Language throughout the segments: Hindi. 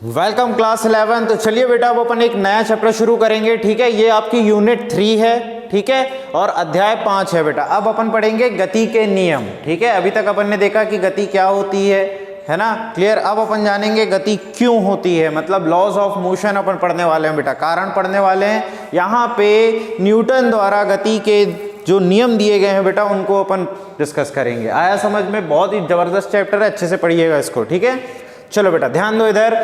Welcome class 11। तो चलिए बेटा अब अपन एक नया चैप्टर शुरू करेंगे। ठीक है, ये आपकी यूनिट 3 है। ठीक है, और अध्याय 5 है बेटा। अब अपन पढ़ेंगे गति के नियम। ठीक है, अभी तक अपन ने देखा कि गति क्या होती है ना, क्लियर। अब अपन जानेंगे गति क्यों होती है, मतलब लॉज ऑफ मोशन अपन पढ़ने वाले हैं बेटा, कारण पढ़ने वाले हैं। यहाँ पे न्यूटन द्वारा गति के जो नियम दिए गए हैं बेटा उनको अपन डिस्कस करेंगे। आया समझ में? बहुत ही जबरदस्त चैप्टर है, अच्छे से पढ़िएगा इसको। ठीक है, चलो बेटा ध्यान दो इधर,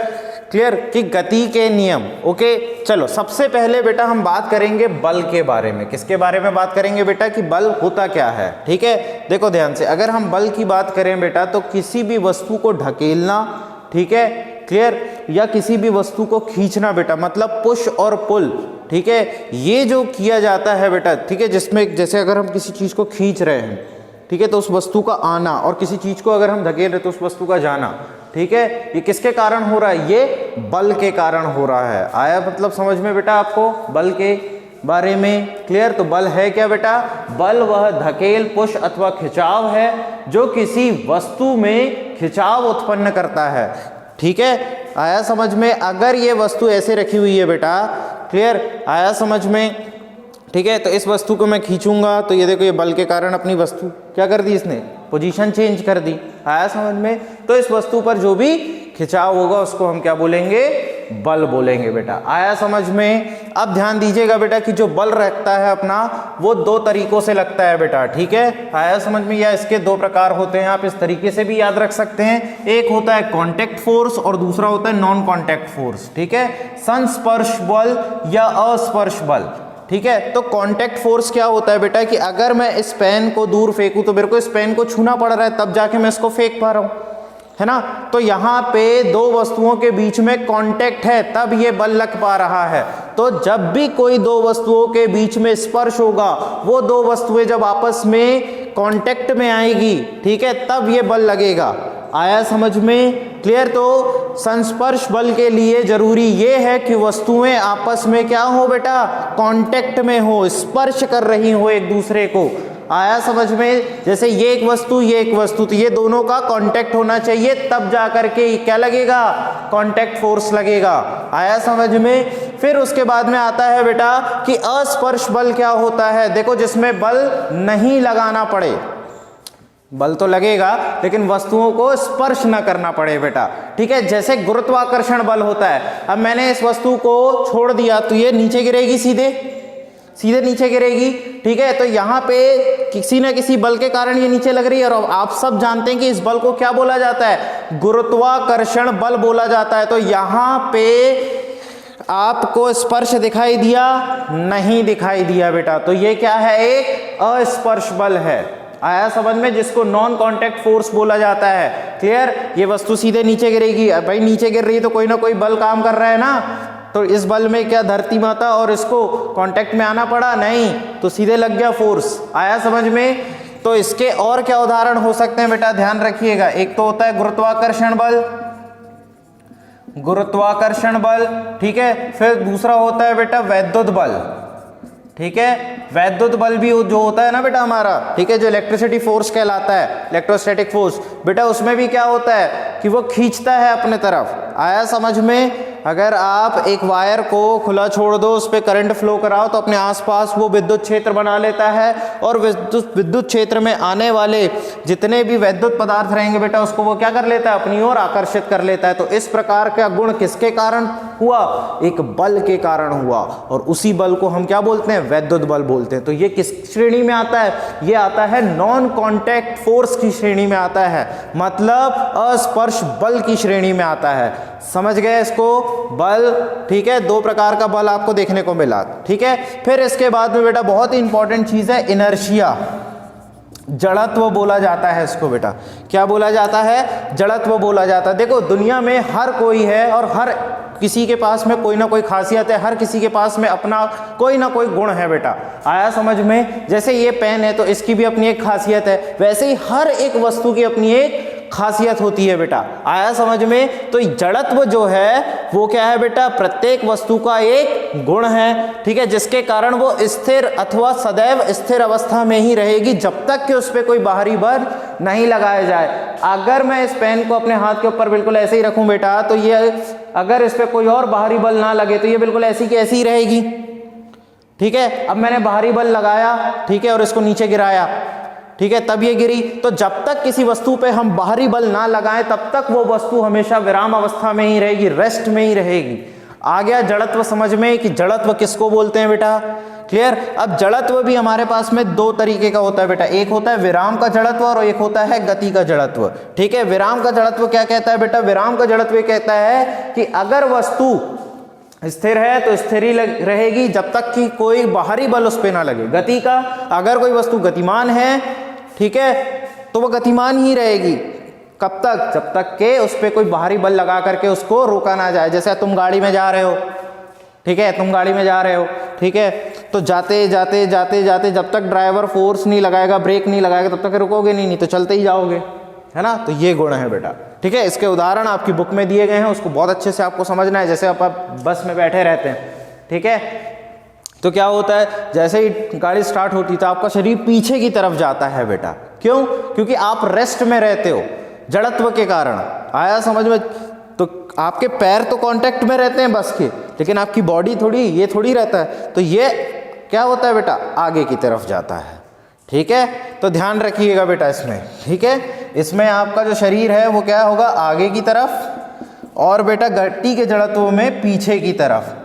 क्लियर, कि गति के नियम। ओके, चलो सबसे पहले बेटा हम बात करेंगे बल के बारे में। किसके बारे में बात करेंगे बेटा? कि बल होता क्या है। ठीक है, देखो ध्यान से, अगर हम बल की बात करें बेटा तो किसी भी वस्तु को ढकेलना, ठीक है, क्लियर, या किसी भी वस्तु को खींचना बेटा, मतलब पुश और पुल। ठीक है, ये जो किया जाता है बेटा, ठीक है, जिसमें जैसे अगर हम किसी चीज को खींच रहे हैं, ठीक है, तो उस वस्तु का आना, और किसी चीज को अगर हम धकेल रहे तो उस वस्तु का जाना। ठीक है, ये किसके कारण हो रहा है? ये बल के कारण हो रहा है। आया मतलब समझ में बेटा आपको बल के बारे में? क्लियर। तो बल है क्या बेटा? बल वह धकेल, पुश अथवा खिंचाव है जो किसी वस्तु में खिंचाव उत्पन्न करता है। ठीक है, आया समझ में? अगर ये वस्तु ऐसे रखी हुई है बेटा, क्लियर, आया समझ में? ठीक है, तो इस वस्तु को मैं खींचूंगा तो ये देखो, ये बल के कारण अपनी वस्तु क्या कर दी, इसने पोजीशन चेंज कर दी। आया समझ में? तो इस वस्तु पर जो भी खिंचाव होगा उसको हम क्या बोलेंगे? बल बोलेंगे बेटा। आया समझ में? अब ध्यान दीजिएगा बेटा कि जो बल रखता है अपना, वो दो तरीकों से लगता है बेटा। ठीक है, आया समझ में? या इसके दो प्रकार होते हैं, आप इस तरीके से भी याद रख सकते हैं। एक होता है कॉन्टैक्ट फोर्स और दूसरा होता है नॉन कॉन्टैक्ट फोर्स। ठीक है, संस्पर्श बल या अस्पर्श बल। ठीक है, तो कांटेक्ट फोर्स क्या होता है बेटा? कि अगर मैं इस पेन को दूर फेंकूं तो मेरे को इस पेन को छूना पड़ रहा है, तब जाके मैं इसको फेंक पा रहा हूं, है ना। तो यहाँ पे दो वस्तुओं के बीच में कांटेक्ट है, तब ये बल लग पा रहा है। तो जब भी कोई दो वस्तुओं के बीच में स्पर्श होगा, वो दो वस्तुएं जब आपस में कांटेक्ट में आएगी, ठीक है, तब ये बल लगेगा। आया समझ में? क्लियर। तो संस्पर्श बल के लिए जरूरी ये है कि वस्तुएं आपस में क्या हो बेटा? कांटेक्ट में हो, स्पर्श कर रही हो एक दूसरे को। आया समझ में? जैसे ये एक वस्तु, ये एक वस्तु, तो ये दोनों का कांटेक्ट होना चाहिए, तब जाकर के क्या लगेगा? कांटेक्ट फोर्स लगेगा। आया समझ में? फिर उसके बाद में आता है बेटा कि अस्पर्श बल क्या होता है। देखो, जिसमें बल नहीं लगाना पड़े, बल तो लगेगा लेकिन वस्तुओं को स्पर्श न करना पड़े बेटा। ठीक है, जैसे गुरुत्वाकर्षण बल होता है। अब मैंने इस वस्तु को छोड़ दिया तो ये नीचे गिरेगी, सीधे सीधे नीचे गिरेगी। ठीक है, तो यहाँ पे किसी न किसी बल के कारण ये नीचे लग रही है, और आप सब जानते हैं कि इस बल को क्या बोला जाता है? गुरुत्वाकर्षण बल बोला जाता है। तो यहाँ पे आपको स्पर्श दिखाई दिया? नहीं दिखाई दिया बेटा, तो ये क्या है? एक अस्पर्श बल है। आया समझ में? जिसको नॉन कांटेक्ट फोर्स बोला जाता है। क्लियर। ये वस्तु सीधे नीचे गिरेगी, भाई नीचे गिर रही है तो कोई ना कोई बल काम कर रहा है ना। तो इस बल में क्या धरती माता और इसको कांटेक्ट में आना पड़ा? नहीं, तो सीधे लग गया फोर्स। आया समझ में? तो इसके और क्या उदाहरण हो सकते हैं बेटा? ध्यान रखिएगा। एक तो होता है गुरुत्वाकर्षण बल, गुरुत्वाकर्षण बल। ठीक है, फिर दूसरा होता है बेटा वैद्युत बल। ठीक है, वैद्युत बल भी जो होता है ना बेटा हमारा, ठीक है, जो इलेक्ट्रिसिटी फोर्स कहलाता है, इलेक्ट्रोस्टैटिक फोर्स बेटा, उसमें भी क्या होता है कि वो खींचता है अपने तरफ। आया समझ में? अगर आप एक वायर को खुला छोड़ दो, उस पर करंट फ्लो कराओ तो अपने आसपास वो विद्युत क्षेत्र बना लेता है, और विद्युत क्षेत्र में आने वाले जितने भी वैद्युत पदार्थ रहेंगे बेटा, उसको वो क्या कर लेता है? अपनी ओर आकर्षित कर लेता है। तो इस प्रकार का गुण किसके कारण हुआ? एक बल के कारण हुआ, और उसी बल को हम क्या बोलते हैं? वैद्युत बल बोलते हैं। तो ये किस श्रेणी में आता है? ये आता है नॉन कॉन्टैक्ट फोर्स की श्रेणी में आता है, मतलब अस्पर्श बल की श्रेणी में आता है। समझ गए इसको? बल, ठीक है, दो प्रकार का बल आपको देखने को मिला। ठीक है, फिर इसके बाद में बेटा बहुत ही इंपॉर्टेंट चीज है इनर्शिया, जड़त्व बोला जाता है इसको बेटा। क्या बोला जाता है? जड़त्व बोला जाता है। देखो, दुनिया में हर कोई है और हर किसी के पास में कोई ना कोई खासियत है, हर किसी के पास में अपना कोई ना कोई गुण है बेटा। आया समझ में? जैसे ये पेन है तो इसकी भी अपनी एक खासियत है, वैसे ही हर एक वस्तु की अपनी एक खासियत होती है बेटा। आया समझ में? तो जड़त्व जो है वो क्या है बेटा? प्रत्येक वस्तु का एक गुण है, ठीक है, जिसके कारण वो स्थिर अथवा सदैव स्थिर अवस्था में ही रहेगी जब तक कि उस पर कोई बाहरी बल नहीं लगाया जाए। अगर मैं इस पेन को अपने हाथ के ऊपर बिल्कुल ऐसे ही रखूं बेटा, तो ये अगर इस पे कोई और बाहरी बल ना लगे तो ये बिल्कुल ऐसी की ऐसी ही रहेगी। ठीक है, अब मैंने बाहरी बल लगाया, ठीक है, और इसको नीचे गिराया, ठीक है, तब ये गिरी। तो जब तक किसी वस्तु पे हम बाहरी बल ना लगाएं तब तक वो वस्तु हमेशा विराम अवस्था में ही रहेगी, रेस्ट में ही रहेगी। आ गया जड़त्व समझ में कि जड़त्व किसको बोलते हैं बेटा? क्लियर। अब जड़त्व भी हमारे पास में दो तरीके का होता है बेटा, एक होता है विराम का जड़त्व और एक होता है गति का जड़त्व। ठीक है, विराम का जड़त्व क्या कहता है बेटा? विराम का जड़त्व कहता है कि अगर वस्तु स्थिर है तो स्थिर ही रहेगी जब तक कि कोई बाहरी बल उस पर ना लगे। गति का, अगर कोई वस्तु गतिमान है, ठीक है, तो वो गतिमान ही रहेगी। कब तक? जब तक के उस पर कोई बाहरी बल लगा करके उसको रोका ना जाए। जैसे तुम गाड़ी में जा रहे हो, ठीक है, तुम गाड़ी में जा रहे हो, ठीक है, तो जाते जाते जाते जाते जब तक ड्राइवर फोर्स नहीं लगाएगा, ब्रेक नहीं लगाएगा, तब तक रुकोगे नहीं तो चलते ही जाओगे, है ना। तो ये गुण है बेटा। ठीक है, इसके उदाहरण आपकी बुक में दिए गए हैं, उसको बहुत अच्छे से आपको समझना है। जैसे आप बस में बैठे रहते हैं, ठीक है, तो क्या होता है, जैसे ही गाड़ी स्टार्ट होती है तो आपका शरीर पीछे की तरफ जाता है बेटा। क्यों? क्योंकि आप रेस्ट में रहते हो जड़त्व के कारण। आया समझ में? तो आपके पैर तो कांटेक्ट में रहते हैं बस के, लेकिन आपकी बॉडी थोड़ी, ये थोड़ी रहता है। तो ये क्या होता है बेटा? आगे की तरफ जाता है। ठीक है, तो ध्यान रखिएगा बेटा इसमें। ठीक है, इसमें आपका जो शरीर है वो क्या होगा? आगे की तरफ, और बेटा गति के जड़त्व में पीछे की तरफ।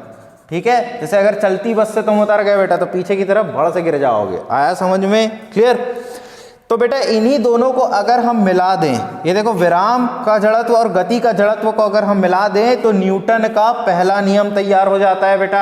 ठीक है, जैसे अगर चलती बस से तुम उतर गए बेटा तो पीछे की तरफ भड़ से गिर जाओगे। आया समझ में? क्लियर। तो बेटा इन्हीं दोनों को अगर हम मिला दें, ये देखो विराम का जड़त्व और गति का जड़त्व को अगर हम मिला दें तो न्यूटन का पहला नियम तैयार हो जाता है बेटा।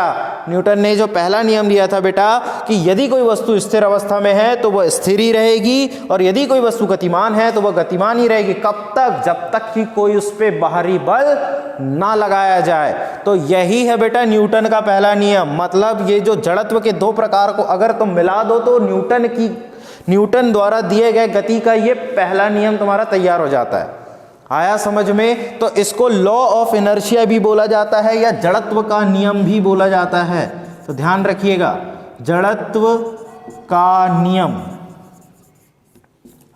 न्यूटन ने जो पहला नियम दिया था बेटा कि यदि कोई वस्तु स्थिर अवस्था में है तो वह स्थिर ही रहेगी, और यदि कोई वस्तु गतिमान है तो वह गतिमान ही रहेगी। कब तक? जब तक कि कोई उस पर बाहरी बल ना लगाया जाए। तो यही है बेटा न्यूटन का पहला नियम। मतलब ये जो जड़त्व के दो प्रकार को अगर तुम मिला दो तो न्यूटन द्वारा दिए गए गति का ये पहला नियम तुम्हारा तैयार हो जाता है। आया समझ में? तो इसको लॉ ऑफ इनर्शिया भी बोला जाता है या जड़त्व का नियम भी बोला जाता है। तो ध्यान रखिएगा, जड़त्व का नियम।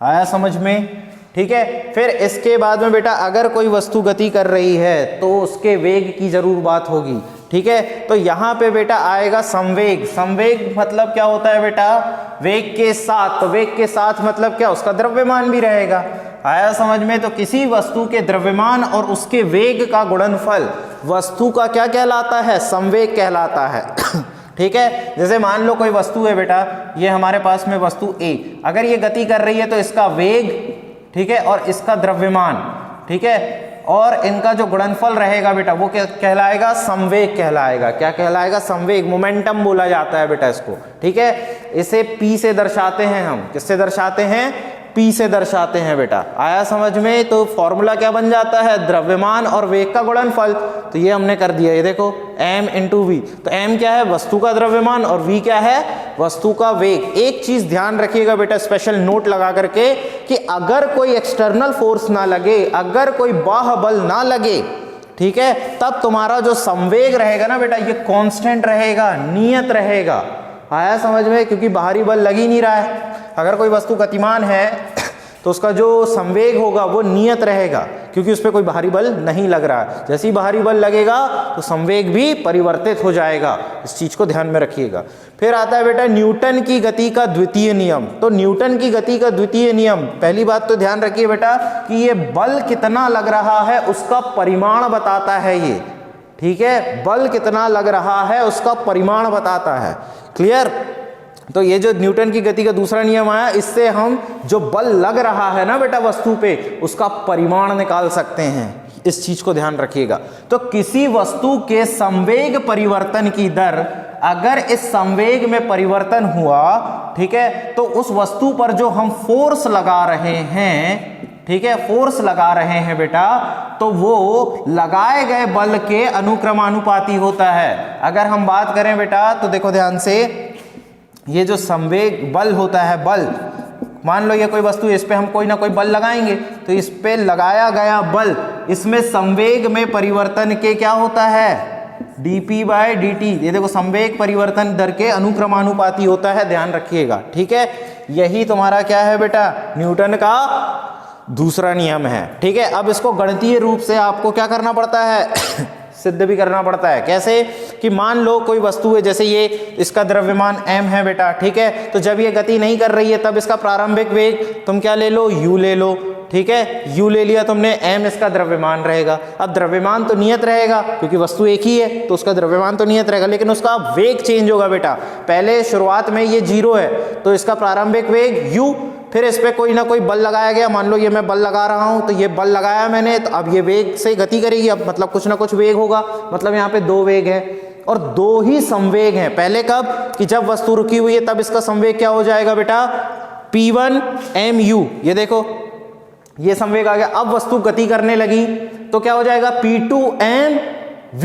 आया समझ में? ठीक है, फिर इसके बाद में बेटा अगर कोई वस्तु गति कर रही है तो उसके वेग की जरूर बात होगी। ठीक है, तो यहां पे बेटा आएगा संवेग। संवेग मतलब क्या होता है बेटा? वेग के साथ। तो वेग के साथ मतलब क्या? उसका द्रव्यमान भी रहेगा। आया समझ में? तो किसी वस्तु के द्रव्यमान और उसके वेग का गुणनफल वस्तु का क्या कहलाता है? संवेग कहलाता है। ठीक है, जैसे मान लो कोई वस्तु है बेटा, ये हमारे पास में वस्तु ए, अगर ये गति कर रही है तो इसका वेग, ठीक है, और इसका द्रव्यमान, ठीक है, और इनका जो गुणनफल रहेगा बेटा वो क्या कहलाएगा? संवेग कहलाएगा। क्या कहलाएगा? संवेग। मोमेंटम बोला जाता है बेटा इसको। ठीक है, इसे पी से दर्शाते हैं हम। किससे दर्शाते हैं? पी से दर्शाते हैं बेटा। आया समझ में? तो फॉर्मूला क्या बन जाता है? द्रव्यमान और वेग का गुणनफल। तो ये हमने कर दिया, ये देखो m इंटू वी। तो m क्या है? वस्तु का द्रव्यमान, और v क्या है? वस्तु का वेग। एक चीज ध्यान रखिएगा बेटा, स्पेशल नोट लगा करके, कि अगर कोई एक्सटर्नल फोर्स ना लगे, अगर कोई बाह्य बल ना लगे, ठीक है, तब तुम्हारा जो संवेग रहेगा ना बेटा ये कांस्टेंट रहेगा, नियत रहेगा। आया समझ में? क्योंकि बाहरी बल लग ही नहीं रहा है। अगर कोई वस्तु गतिमान है तो उसका जो संवेग होगा वो नियत रहेगा, क्योंकि उस पर कोई बाहरी बल नहीं लग रहा है। जैसे ही बाहरी बल लगेगा तो संवेग भी परिवर्तित हो जाएगा। इस चीज को ध्यान में रखिएगा। फिर आता है बेटा न्यूटन की गति का द्वितीय नियम। तो न्यूटन की गति का द्वितीय नियम, पहली बात तो ध्यान रखिए बेटा कि ये बल कितना लग रहा है उसका परिमाण बताता है ये। ठीक है, बल कितना लग रहा है उसका परिमाण बताता है। क्लियर? तो ये जो न्यूटन की गति का दूसरा नियम आया, इससे हम जो बल लग रहा है ना बेटा वस्तु पे, उसका परिमाण निकाल सकते हैं। इस चीज को ध्यान रखिएगा। तो किसी वस्तु के संवेग परिवर्तन की दर, अगर इस संवेग में परिवर्तन हुआ, ठीक है, तो उस वस्तु पर जो हम फोर्स लगा रहे हैं, ठीक है, फोर्स लगा रहे हैं बेटा, तो वो लगाए गए बल के अनुक्रमानुपाती होता है। अगर हम बात करें बेटा तो देखो ध्यान से, ये जो संवेग बल होता है, बल, मान लो ये कोई वस्तु, इस पे हम कोई ना कोई बल लगाएंगे, तो इस पे लगाया गया बल, इसमें संवेग में परिवर्तन के क्या होता है? dp by dt। ये देखो संवेग परिवर्तन दर के अनुक्रमानुपाती होता है, ध्यान रखिएगा। ठीक है, यही तुम्हारा क्या है बेटा? न्यूटन का दूसरा नियम है। ठीक है, अब इसको गणितीय रूप से आपको क्या करना पड़ता है? सिद्ध भी करना पड़ता है। कैसे कि मान लो कोई वस्तु है, जैसे ये इसका द्रव्यमान m है बेटा, ठीक है, तो जब ये गति नहीं कर रही है तब इसका प्रारंभिक वेग तुम क्या ले लो, u ले लो, ठीक है, u ले लिया तुमने, m इसका द्रव्यमान रहेगा। अब द्रव्यमान तो नियत रहेगा क्योंकि वस्तु एक ही है तो उसका द्रव्यमान तो नियत रहेगा, लेकिन उसका वेग चेंज होगा बेटा। पहले शुरुआत में ये 0 है तो इसका प्रारंभिक वेग u, फिर इस पर कोई ना कोई बल लगाया गया, मान लो ये मैं बल लगा रहा हूं तो ये बल लगाया मैंने, तो अब ये वेग से गति करेगी, अब मतलब कुछ ना कुछ वेग होगा, मतलब यहाँ पे 2 वेग है और 2 ही संवेग हैं। पहले कब कि जब वस्तु रुकी हुई है तब इसका संवेग क्या हो जाएगा बेटा, P1 mu, ये देखो ये संवेग आ गया। अब वस्तु गति करने लगी तो क्या हो जाएगा, P2 mv,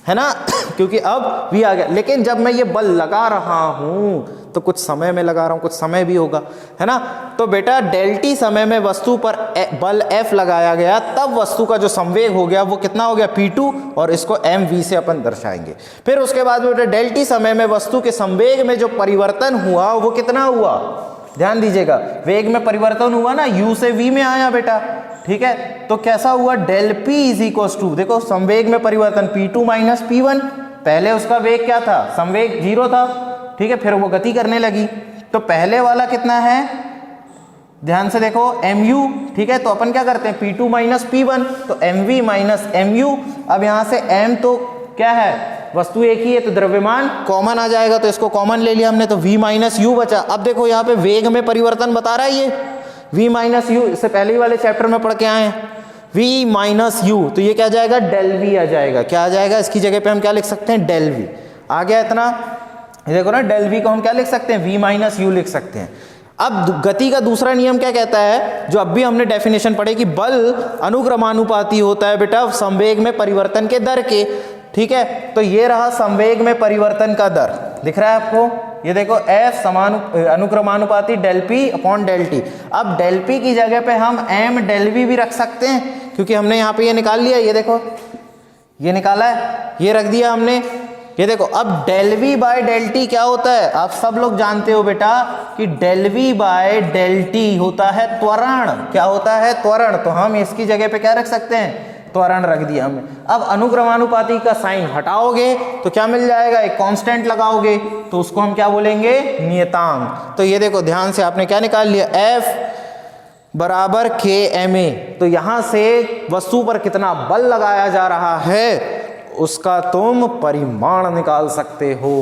है ना क्योंकि अब v आ गया। लेकिन जब मैं ये बल लगा रहा हूं तो कुछ समय में लगा रहा हूं, कुछ समय भी होगा, है ना। तो बेटा डेल टी समय में वस्तु पर बल F लगाया गया, तब वस्तु का जो संवेग हो गया वो कितना हो गया, P2, और इसको mv से अपन दर्शाएंगे। फिर उसके बाद बेटा डेल टी समय में वस्तु के संवेग में जो परिवर्तन हुआ वो कितना हुआ, ध्यान दीजिएगा, वेग में परिवर्तन हुआ ना, u से v में आया बेटा, ठीक है। तो कैसा हुआ, del p is equal to, देखो संवेग में परिवर्तन P2 माइनस P1, पहले उसका वेग क्या था, संवेग 0 था, ठीक है, फिर वो गति करने लगी तो पहले वाला कितना है, ध्यान से देखो mu, ठीक है। तो अपन क्या करते हैं, P2 माइनस P1 तो mv माइनस mu। अब यहाँ से m तो क्या है, वस्तु एक ही है तो द्रव्यमान कॉमन आ जाएगा, तो इसको कॉमन ले लिया हमने तो v माइनस u बचा। अब देखो यहाँ पे वेग में परिवर्तन बता रहा है ये v माइनस u, इससे पहले ही वाले चैप्टर में पढ़ के आए हैं, v माइनस u, तो ये क्या आ जाएगा, डेल v आ जाएगा। क्या आ जाएगा, इसकी जगह पे हम क्या लिख सकते हैं, डेल v आ गया इतना, ये देखो ना, डेल v को हम क्या लिख सकते हैं, v माइनस u लिख सकते हैं। अब गति का दूसरा नियम क्या कहता है, जो अब भी हमने डेफिनेशन पढ़ी कि बल अनुक्रमानुपाती होता है बेटा संवेग में परिवर्तन के दर के, ठीक है। तो ये रहा संवेग में परिवर्तन का दर, दिख रहा है आपको, ये देखो F समान अनुक्रमानुपाती del P upon del T। अब डेल P की जगह पे हम m डेल V भी रख सकते हैं क्योंकि हमने यहाँ पे ये निकाल लिया, ये देखो ये निकाला है, ये रख दिया हमने, ये देखो। अब del V by del T क्या होता है, आप सब लोग जानते हो बेटा कि del V by del T होता है त्वरण, क्या होता है, त्वरण। तो हम इसकी जगह पे क्या रख सकते हैं, त्वरण रख दिया हमने। अब अनुक्रमानुपाती का साइन हटाओगे तो क्या मिल जाएगा, एक कांस्टेंट लगाओगे तो उसको हम क्या बोलेंगे, नियतांक। तो ये देखो ध्यान से आपने क्या निकाल लिया, F बराबर KMA। तो यहां से वस्तु पर कितना बल लगाया जा रहा है उसका तुम परिमाण निकाल सकते हो।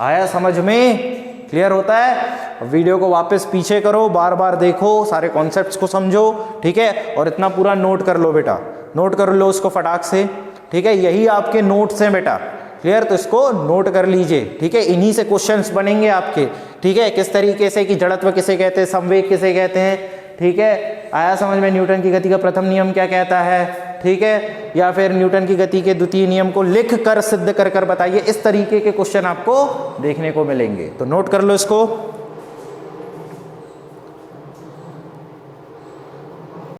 आया समझ में, क्लियर होता है। वीडियो को वापस पीछे करो, बार बार देखो, सारे कॉन्सेप्ट्स को समझो, ठीक है, और इतना पूरा नोट कर लो बेटा, नोट कर लो उसको फटाक से, ठीक है। यही आपके नोट्स हैं बेटा, क्लियर, तो इसको नोट कर लीजिए, ठीक है। इन्हीं से क्वेश्चंस बनेंगे आपके, ठीक है, किस तरीके से कि जड़त्व किसे कहते हैं, संवेग किसे कहते हैं, ठीक है। आया समझ में, न्यूटन की गति का प्रथम नियम क्या कहता है, ठीक है, या फिर न्यूटन की गति के द्वितीय नियम को लिख कर सिद्ध कर बताइए। इस तरीके के क्वेश्चन आपको देखने को मिलेंगे, तो नोट कर लो इसको।